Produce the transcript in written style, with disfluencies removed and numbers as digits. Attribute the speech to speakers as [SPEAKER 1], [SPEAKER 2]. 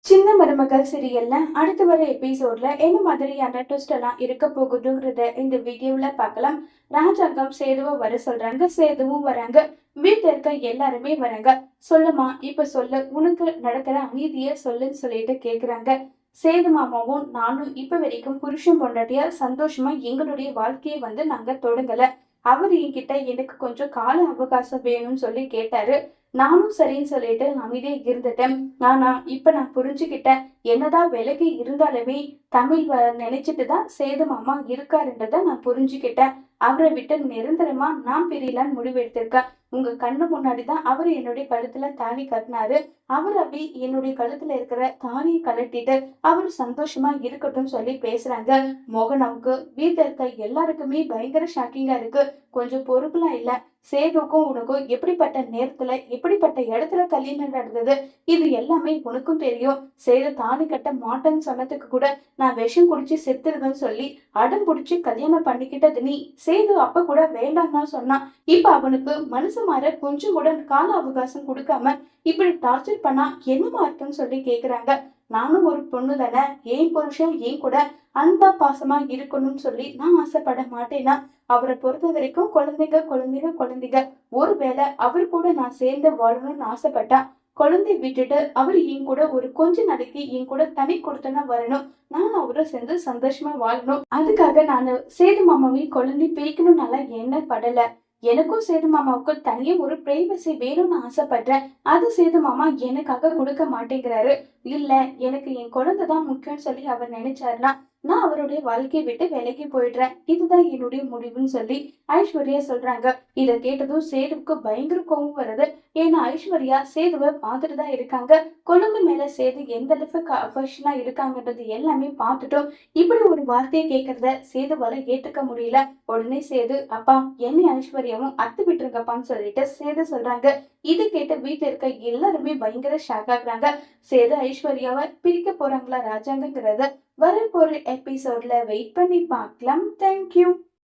[SPEAKER 1] சின்ன மருமகள் சீரியல்ல அடுத்து வர எபிசோட்ல என்ன மாதிரியான ட்விஸ்ட் எல்லாம் இருக்க போகுதுங்கிறத இந்த வீடியோல பார்க்கலாம். ராஜாங்கம் சேதுவை வர சொல்றாங்க. சேதுவும் வராங்க. வீட்டுல இருக்க எல்லாருமே வராங்க. சொல்லுமா, இப்ப சொல்லு, உனக்கு நடக்கிற அநீதிய சொல்லுன்னு சொல்லிட்டு கேக்குறாங்க. சேது மாமாவும் நானும் இப்ப வரைக்கும் புருஷன் பொண்டாட்டியா சந்தோஷமா எங்களுடைய வாழ்க்கையை நாங்க தொடங்கல. அவர் என்கிட்ட எனக்கு கொஞ்சம் கால அவகாசம் வேணும்னு சொல்லி கேட்டாரு. நானும் சரின்னு சொல்லிட்டு அமைதியா இருந்துட்டேன். ஆனா இப்ப நான் புரிஞ்சுக்கிட்டேன். என்னதான் விலகி இருந்தாலுமே தமிழ் நினைச்சிட்டு தான் சேது மாமா இருக்காருன்றத நான் புரிஞ்சுக்கிட்டேன். அவரை விட்டு நிரந்தரமா நான் பிரியலான்னு முடிவு எடுத்திருக்கேன். உங்க கண்ணு முன்னாடிதான் அவரு என்னுடைய கழுத்துல தாலி கட்டினாரு. அவர் அப்படி என்னுடைய கழுத்துல இருக்கிற தாலியை கழட்டிட்டு அவரு சந்தோஷமா இருக்கட்டும் சொல்லி பேசுறாங்க. மோகனாவுக்கு வீட்டுல இருக்க எல்லாருக்குமே பயங்கர ஷாக்கிங்கா இருக்கு. கொஞ்சம் பொறுப்புலாம் இல்ல. சேதுக்கும் உனக்கும் எப்படிப்பட்ட நேரத்துல எப்படிப்பட்ட இடத்துல கல்யாணம் நடந்தது, இது எல்லாமே உனக்கும் தெரியும். சேது தாலி கட்ட மாட்டேன்னு சொன்னதுக்கு கூட நான் விஷம் குடிச்சு செத்துருவேன்னு சொல்லி அடம் பிடிச்சி கல்யாணம் பண்ணிக்கிட்டது நீ. சேது அப்ப கூட வேண்டாம்னா சொன்னான். இப்ப அவனுக்கு மனசு மாற கொஞ்சம் கூட கால அவகாசம் கொடுக்காம இப்படி டார்ச்சர் பண்ணா என்னமா இருக்குன்னு சொல்லி கேக்குறாங்க. நானும் ஒரு பொண்ணு தானே, ஏன் புருஷன் ஏன் கூட அன்பா பாசமா இருக்கணும்னு சொல்லி நான் ஆசைப்பட மாட்டேனா? அவரை பொறுத்த வரைக்கும் குழந்தைங்க குழந்தைங்க குழந்தைங்க. ஒருவேளை அவர் கூட நான் சேர்ந்து வாழணும்னு ஆசைப்பட்டா குழந்தை விட்டுட்டு அவர் என் கூட ஒரு கொஞ்ச நாளைக்கு என் கூட தனி கொடுத்தனா வரணும். நான் அவரை சேர்ந்து சந்தோஷமா வாழணும். அதுக்காக நான் சேது மாமாவையும் குழந்தை பிரிக்கணும்னால என்ன படல. எனக்கும் சேது மாமாவுக்கும் தனியே ஒரு பிரைவசி வேணும்னு ஆசைப்படுறேன். அது சேது மாமா எனக்காக கொடுக்க மாட்டேங்கிறாரு. இல்ல, எனக்கு என் குழந்தை தான் முக்கியம்னு சொல்லி அவர் நினைச்சாருன்னா நான் அவருடைய வாழ்க்கையை விட்டு விலகி போயிடுறேன். இதுதான் என்னுடைய முடிவுன்னு சொல்லி ஐஸ்வர்யா சொல்றாங்க. இதை கேட்டதும் சேதுவுக்கு பயங்கர கோவம் வருது. ஏன்னா ஐஸ்வர்யா சேதுவை பார்த்துட்டு தான் இருக்காங்க. குழந்தை மேல சேது எந்த அளவுக்கு அஃபெக்ஷனா இருக்காங்கன்றது எல்லாமே பார்த்துட்டோம். இப்படி ஒரு வார்த்தையை கேட்கறத சேதுவால ஏத்துக்க முடியல. உடனே சேது, அப்பா என்னை ஐஸ்வர்யாவும் அத்து விட்டுருங்கப்பான்னு சொல்லிட்டு சேது சொல்றாங்க. இது கேட்டு வீட்டுல இருக்க எல்லாருமே பயங்கர ஷாக் ஆகுறாங்க. சேது ஐஸ்வர்யாவை பிரிக்க போறாங்களா ராஜாங்கிறத வரப்போற எபிசோட்ல வெயிட் பண்ணி பார்க்கலாம். தேங்க்யூ.